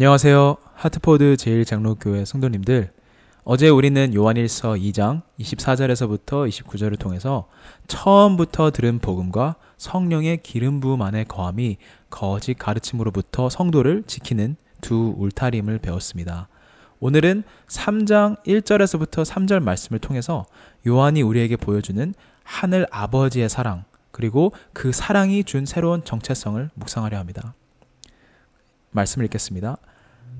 안녕하세요. 하트포드 제1장로교회 성도님들, 어제 우리는 요한일서 2장 24절에서부터 29절을 통해서 처음부터 들은 복음과 성령의 기름 부음 안에 거함이 거짓 가르침으로부터 성도를 지키는 두 울타림을 배웠습니다. 오늘은 3장 1절에서부터 3절 말씀을 통해서 요한이 우리에게 보여주는 하늘 아버지의 사랑, 그리고 그 사랑이 준 새로운 정체성을 묵상하려 합니다. 말씀을 읽겠습니다.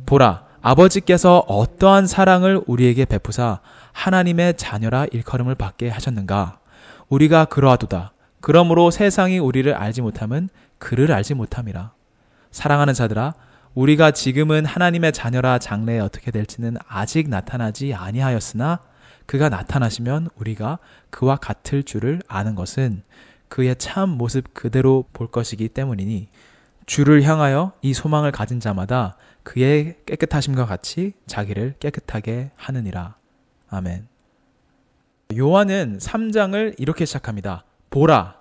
보라, 아버지께서 어떠한 사랑을 우리에게 베푸사 하나님의 자녀라 일컬음을 받게 하셨는가. 우리가 그러하도다. 그러므로 세상이 우리를 알지 못함은 그를 알지 못함이라. 사랑하는 자들아, 우리가 지금은 하나님의 자녀라 장래에 어떻게 될지는 아직 나타나지 아니하였으나 그가 나타나시면 우리가 그와 같을 줄을 아는 것은 그의 참 모습 그대로 볼 것이기 때문이니 주를 향하여 이 소망을 가진 자마다 그의 깨끗하심과 같이 자기를 깨끗하게 하느니라. 아멘. 요한은 3장을 이렇게 시작합니다. 보라,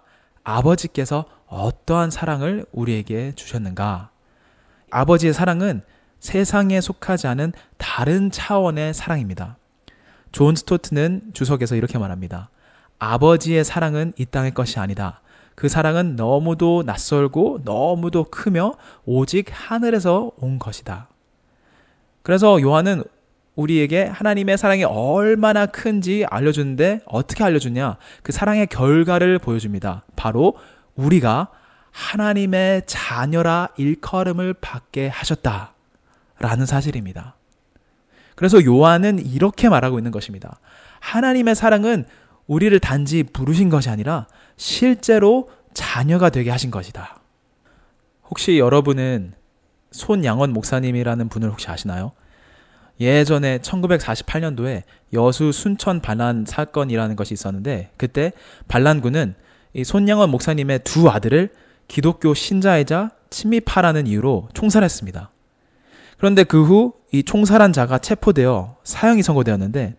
아버지께서 어떠한 사랑을 우리에게 주셨는가. 아버지의 사랑은 세상에 속하지 않은 다른 차원의 사랑입니다. 존 스토트는 주석에서 이렇게 말합니다. 아버지의 사랑은 이 땅의 것이 아니다. 그 사랑은 너무도 낯설고 너무도 크며 오직 하늘에서 온 것이다. 그래서 요한은 우리에게 하나님의 사랑이 얼마나 큰지 알려주는데 어떻게 알려주냐? 그 사랑의 결과를 보여줍니다. 바로 우리가 하나님의 자녀라 일컬음을 받게 하셨다라는 사실입니다. 그래서 요한은 이렇게 말하고 있는 것입니다. 하나님의 사랑은 우리를 단지 부르신 것이 아니라 실제로 자녀가 되게 하신 것이다. 혹시 여러분은 손양원 목사님이라는 분을 혹시 아시나요? 예전에 1948년도에 여수 순천 반란 사건이라는 것이 있었는데, 그때 반란군은 이 손양원 목사님의 두 아들을 기독교 신자이자 침입하라는 이유로 총살했습니다. 그런데 그 후 이 총살한 자가 체포되어 사형이 선고되었는데,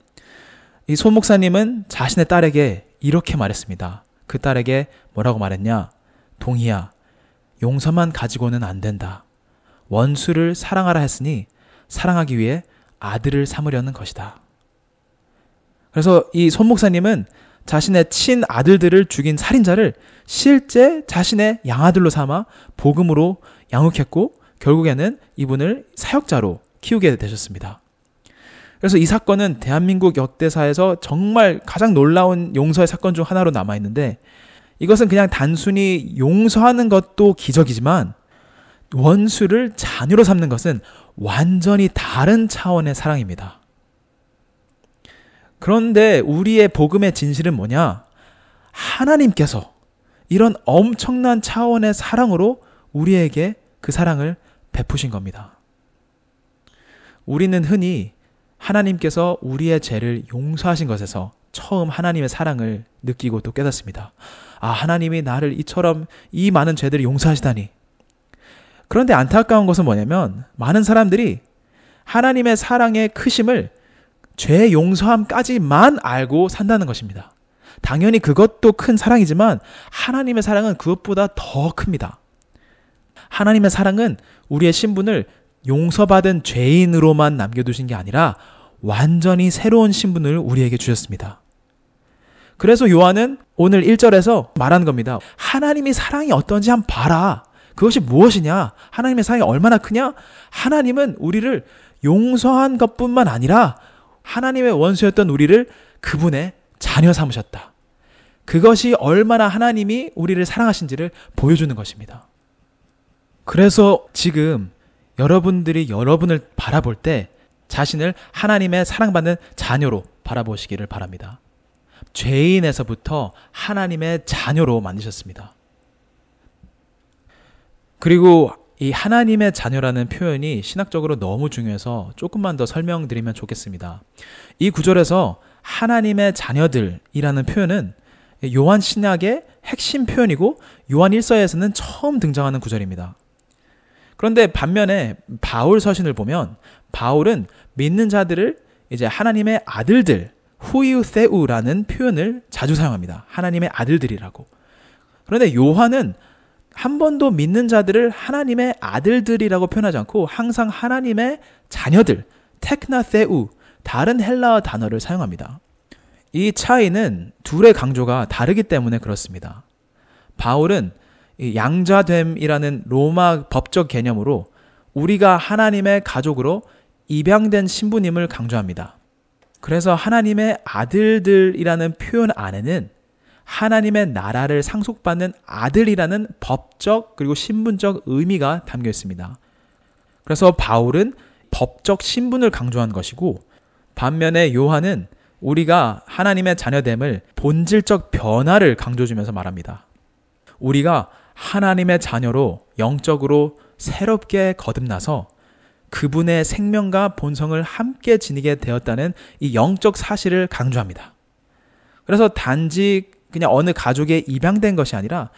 이 손 목사님은 자신의 딸에게 이렇게 말했습니다. 그 딸에게 뭐라고 말했냐? 동희야, 용서만 가지고는 안 된다. 원수를 사랑하라 했으니 사랑하기 위해 아들을 삼으려는 것이다. 그래서 이 손 목사님은 자신의 친아들들을 죽인 살인자를 실제 자신의 양아들로 삼아 복음으로 양육했고, 결국에는 이분을 사역자로 키우게 되셨습니다. 그래서 이 사건은 대한민국 역대사에서 정말 가장 놀라운 용서의 사건 중 하나로 남아있는데, 이것은 그냥 단순히 용서하는 것도 기적이지만 원수를 자녀로 삼는 것은 완전히 다른 차원의 사랑입니다. 그런데 우리의 복음의 진실은 뭐냐? 하나님께서 이런 엄청난 차원의 사랑으로 우리에게 그 사랑을 베푸신 겁니다. 우리는 흔히 하나님께서 우리의 죄를 용서하신 것에서 처음 하나님의 사랑을 느끼고 또 깨닫습니다. 아, 하나님이 나를 이처럼 이 많은 죄들을 용서하시다니. 그런데 안타까운 것은 뭐냐면 많은 사람들이 하나님의 사랑의 크심을 죄 용서함까지만 알고 산다는 것입니다. 당연히 그것도 큰 사랑이지만 하나님의 사랑은 그것보다 더 큽니다. 하나님의 사랑은 우리의 신분을 용서받은 죄인으로만 남겨두신 게 아니라 완전히 새로운 신분을 우리에게 주셨습니다. 그래서 요한은 오늘 1절에서 말하는 겁니다. 하나님의 사랑이 어떤지 한번 봐라. 그것이 무엇이냐? 하나님의 사랑이 얼마나 크냐? 하나님은 우리를 용서한 것뿐만 아니라 하나님의 원수였던 우리를 그분의 자녀 삼으셨다. 그것이 얼마나 하나님이 우리를 사랑하신지를 보여주는 것입니다. 그래서 지금 여러분들이 여러분을 바라볼 때 자신을 하나님의 사랑받는 자녀로 바라보시기를 바랍니다. 죄인에서부터 하나님의 자녀로 만드셨습니다. 그리고 이 하나님의 자녀라는 표현이 신학적으로 너무 중요해서 조금만 더 설명드리면 좋겠습니다. 이 구절에서 하나님의 자녀들이라는 표현은 요한 신약의 핵심 표현이고 요한 1서에서는 처음 등장하는 구절입니다. 그런데 반면에 바울 서신을 보면 바울은 믿는 자들을 이제 하나님의 아들들, 후이우세우라는 표현을 자주 사용합니다. 하나님의 아들들이라고. 그런데 요한은 한 번도 믿는 자들을 하나님의 아들들이라고 표현하지 않고 항상 하나님의 자녀들, 테크나세우, 다른 헬라어 단어를 사용합니다. 이 차이는 둘의 강조가 다르기 때문에 그렇습니다. 바울은 양자됨이라는 로마 법적 개념으로 우리가 하나님의 가족으로 입양된 신부님을 강조합니다. 그래서 하나님의 아들들이라는 표현 안에는 하나님의 나라를 상속받는 아들이라는 법적 그리고 신분적 의미가 담겨 있습니다. 그래서 바울은 법적 신분을 강조한 것이고, 반면에 요한은 우리가 하나님의 자녀됨을 본질적 변화를 강조해주면서 말합니다. 우리가 하나님의 자녀로 영적으로 새롭게 거듭나서 그분의 생명과 본성을 함께 지니게 되었다는 이 영적 사실을 강조합니다. 그래서 단지 그냥 어느 가족에 입양된 것이 아니라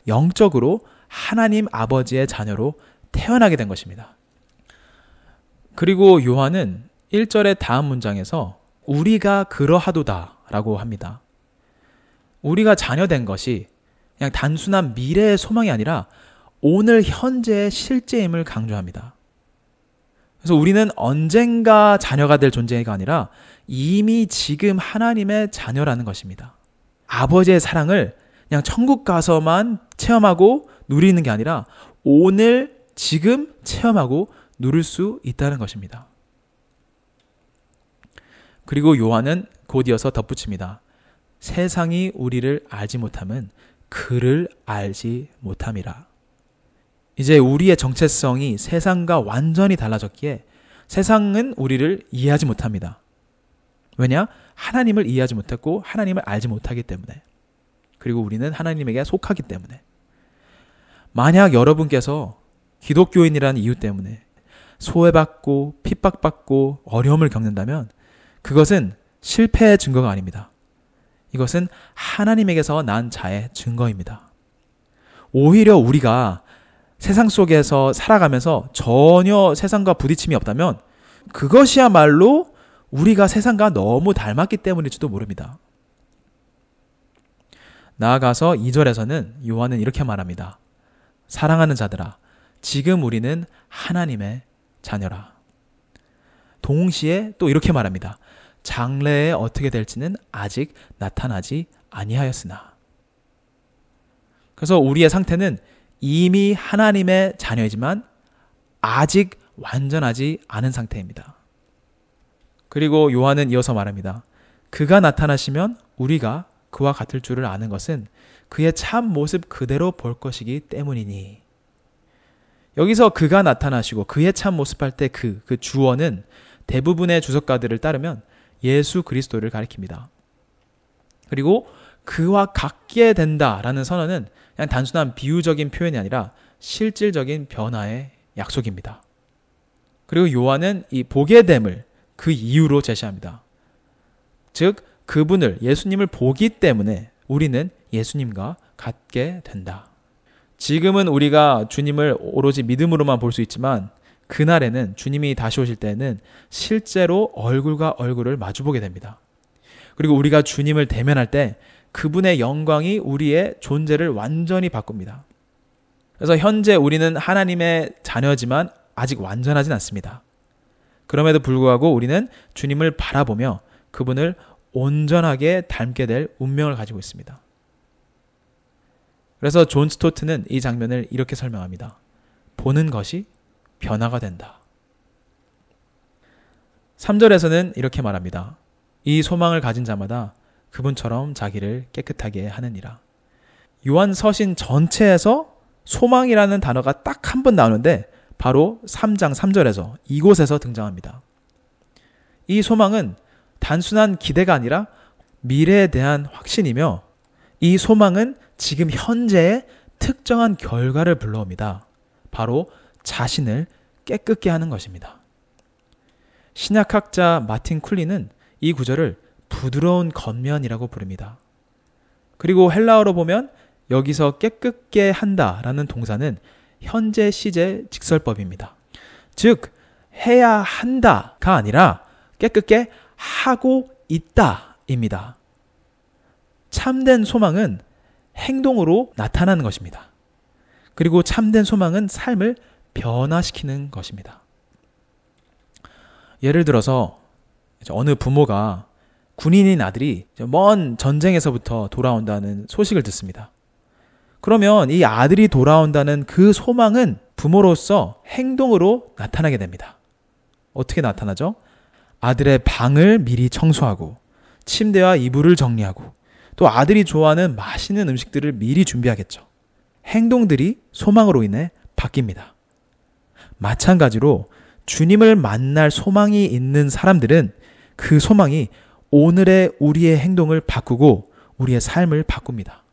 영적으로 하나님 아버지의 자녀로 태어나게 된 것입니다. 그리고 요한은 1절의 다음 문장에서 우리가 그러하도다 라고 합니다. 우리가 자녀된 것이 그냥 단순한 미래의 소망이 아니라 오늘 현재의 실제임을 강조합니다. 그래서 우리는 언젠가 자녀가 될 존재가 아니라 이미 지금 하나님의 자녀라는 것입니다. 아버지의 사랑을 그냥 천국 가서만 체험하고 누리는 게 아니라 오늘 지금 체험하고 누릴 수 있다는 것입니다. 그리고 요한은 곧 이어서 덧붙입니다. 세상이 우리를 알지 못함은 그를 알지 못함이라. 이제 우리의 정체성이 세상과 완전히 달라졌기에 세상은 우리를 이해하지 못합니다. 왜냐? 하나님을 이해하지 못했고 하나님을 알지 못하기 때문에, 그리고 우리는 하나님에게 속하기 때문에. 만약 여러분께서 기독교인이라는 이유 때문에 소외받고 핍박받고 어려움을 겪는다면 그것은 실패의 증거가 아닙니다. 이것은 하나님에게서 난 자의 증거입니다. 오히려 우리가 세상 속에서 살아가면서 전혀 세상과 부딪힘이 없다면 그것이야말로 우리가 세상과 너무 닮았기 때문일지도 모릅니다. 나아가서 2절에서는 요한은 이렇게 말합니다. 사랑하는 자들아, 지금 우리는 하나님의 자녀라. 동시에 또 이렇게 말합니다. 장래에 어떻게 될지는 아직 나타나지 아니하였으나. 그래서 우리의 상태는 이미 하나님의 자녀이지만 아직 완전하지 않은 상태입니다. 그리고 요한은 이어서 말합니다. 그가 나타나시면 우리가 그와 같을 줄을 아는 것은 그의 참 모습 그대로 볼 것이기 때문이니. 여기서 그가 나타나시고 그의 참 모습할 때 그 주어는 대부분의 주석가들을 따르면 예수 그리스도를 가리킵니다. 그리고 그와 같게 된다라는 선언은 그냥 단순한 비유적인 표현이 아니라 실질적인 변화의 약속입니다. 그리고 요한은 이 보게 됨을 그 이유로 제시합니다. 즉 그분을, 예수님을 보기 때문에 우리는 예수님과 같게 된다. 지금은 우리가 주님을 오로지 믿음으로만 볼 수 있지만 그날에는, 주님이 다시 오실 때는 실제로 얼굴과 얼굴을 마주보게 됩니다. 그리고 우리가 주님을 대면할 때 그분의 영광이 우리의 존재를 완전히 바꿉니다. 그래서 현재 우리는 하나님의 자녀지만 아직 완전하진 않습니다. 그럼에도 불구하고 우리는 주님을 바라보며 그분을 온전하게 닮게 될 운명을 가지고 있습니다. 그래서 존 스토트는 이 장면을 이렇게 설명합니다. 보는 것이 변화가 된다. 3절에서는 이렇게 말합니다. 이 소망을 가진 자마다 그분처럼 자기를 깨끗하게 하느니라. 요한 서신 전체에서 소망이라는 단어가 딱 한 번 나오는데 바로 3장 3절에서 이곳에서 등장합니다. 이 소망은 단순한 기대가 아니라 미래에 대한 확신이며, 이 소망은 지금 현재의 특정한 결과를 불러옵니다. 바로 자신을 깨끗게 하는 것입니다. 신약학자 마틴 쿨리는 이 구절을 부드러운 겉면이라고 부릅니다. 그리고 헬라어로 보면 여기서 깨끗게 한다라는 동사는 현재 시제 직설법입니다. 즉 해야 한다가 아니라 깨끗게 하고 있다입니다. 참된 소망은 행동으로 나타나는 것입니다. 그리고 참된 소망은 삶을 변화시키는 것입니다. 예를 들어서 어느 부모가 군인인 아들이 먼 전쟁에서부터 돌아온다는 소식을 듣습니다. 그러면 이 아들이 돌아온다는 그 소망은 부모로서 행동으로 나타나게 됩니다. 어떻게 나타나죠? 아들의 방을 미리 청소하고 침대와 이불을 정리하고 또 아들이 좋아하는 맛있는 음식들을 미리 준비하겠죠. 행동들이 소망으로 인해 바뀝니다. 마찬가지로 주님을 만날 소망이 있는 사람들은 그 소망이 오늘의 우리의 행동을 바꾸고 우리의 삶을 바꿉니다.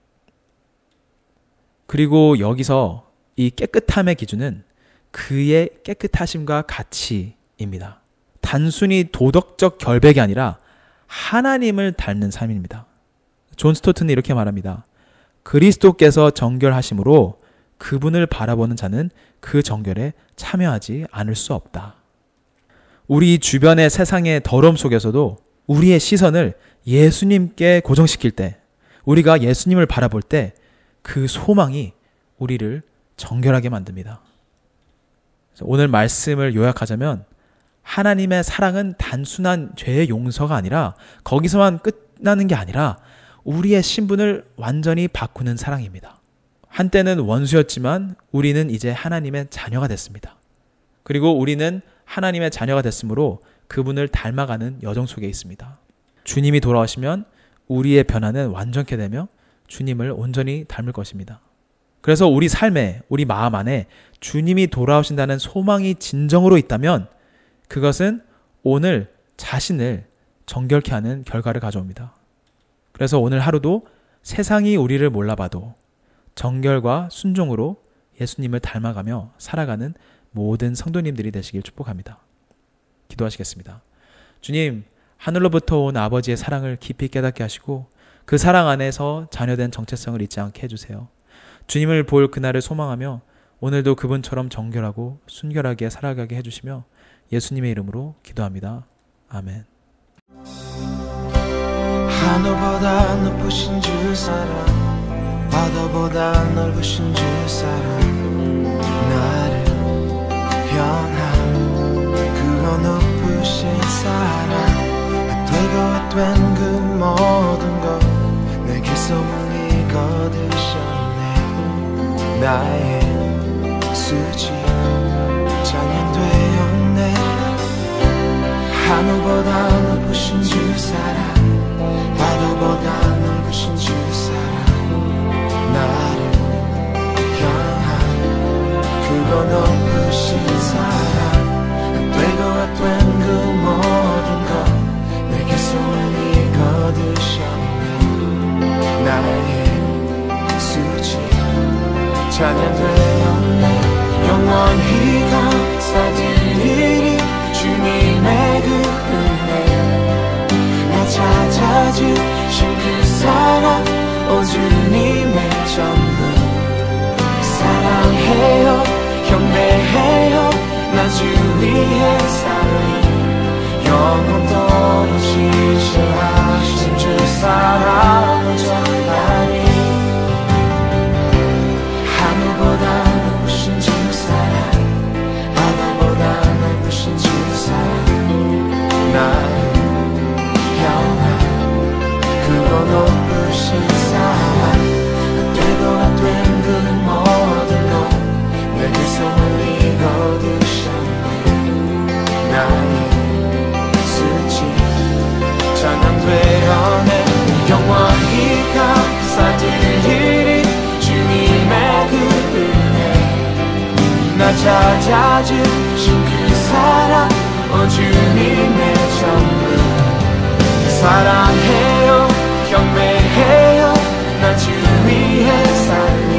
그리고 여기서 이 깨끗함의 기준은 그의 깨끗하심과 가치입니다. 단순히 도덕적 결백이 아니라 하나님을 닮는 삶입니다. 존 스토트는 이렇게 말합니다. 그리스도께서 정결하심으로 그분을 바라보는 자는 그 정결에 참여하지 않을 수 없다. 우리 주변의 세상의 더러움 속에서도 우리의 시선을 예수님께 고정시킬 때, 우리가 예수님을 바라볼 때 그 소망이 우리를 정결하게 만듭니다. 오늘 말씀을 요약하자면 하나님의 사랑은 단순한 죄의 용서가 아니라 거기서만 끝나는 게 아니라 우리의 신분을 완전히 바꾸는 사랑입니다. 한때는 원수였지만 우리는 이제 하나님의 자녀가 됐습니다. 그리고 우리는 하나님의 자녀가 됐으므로 그분을 닮아가는 여정 속에 있습니다. 주님이 돌아오시면 우리의 변화는 완전케 되며 주님을 온전히 닮을 것입니다. 그래서 우리 삶에, 우리 마음 안에 주님이 돌아오신다는 소망이 진정으로 있다면 그것은 오늘 자신을 정결케 하는 결과를 가져옵니다. 그래서 오늘 하루도 세상이 우리를 몰라봐도 정결과 순종으로 예수님을 닮아가며 살아가는 모든 성도님들이 되시길 축복합니다. 기도하시겠습니다. 주님, 하늘로부터 온 아버지의 사랑을 깊이 깨닫게 하시고 그 사랑 안에서 자녀된 정체성을 잊지 않게 해주세요. 주님을 볼 그날을 소망하며 오늘도 그분처럼 정결하고 순결하게 살아가게 해주시며 예수님의 이름으로 기도합니다. 아멘. 하늘보다 높으신 주 사랑, 바다보다 넓으신 주 사랑, 나를 향한 그거 높으신 사랑, 되고 된 그 모든 것 내게 소문이 거두셨네. 나의 수지 찬양 되었네. 하늘보다 높으신 주 사랑, 바다보다 넓으신 주 사랑, 나를 향한 그거 높으신 사랑, 되고 된 그 모든 것 내게 소문이 거두셨네. 나의 수지 찬양되었네. 영원히 감사드리리 주님의 그 은혜, 나 찾아주신 그 사랑, 오 주님의 전부. 사랑해요, 경배해요, 나 주 위에 살리. 영원토록 지시하신 주 사랑을 전하리. 하늘보다 높으신 주 사랑, 바다보다 넓으신 주 사랑, 나를 향한 그거 높으신 사랑, 되고 된 그 모든 것 내게 소문이 거두셨네. 나의 수치 찬양되었네. 영원히 감사드리리 주님의 그 은혜, 나 찾아주신 그 사랑, 오 주님의 전부. 사랑해요, 경배해요, 나 주 위에 살리.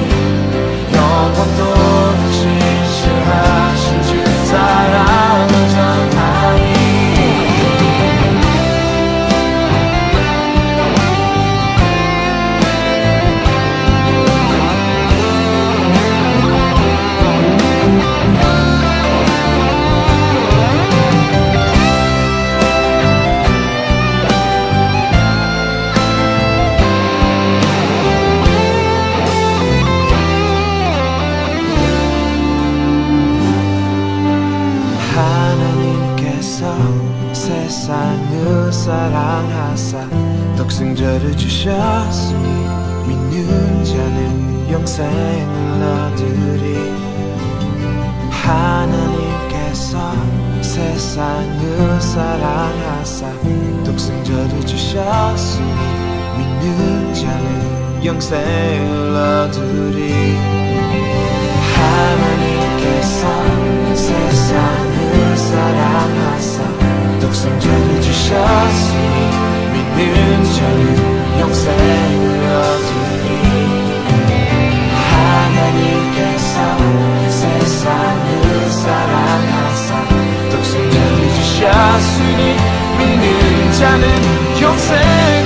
영원토록 지시하신 주 사랑을 전하리. 하사 독생자를 주셨으니 믿는 자는 영생을 얻으리. 하나님께서 세상을 사랑하사 독생자를 주셨으니 믿는 자는 영생을 얻으리. 하나님께서 세상을 사랑하사 독생자를 주셨으니 믿는 자는 영생을 얻으리. 하나님께서 세상을 사랑하사 독생자를 주셨으니 믿는 자는 영생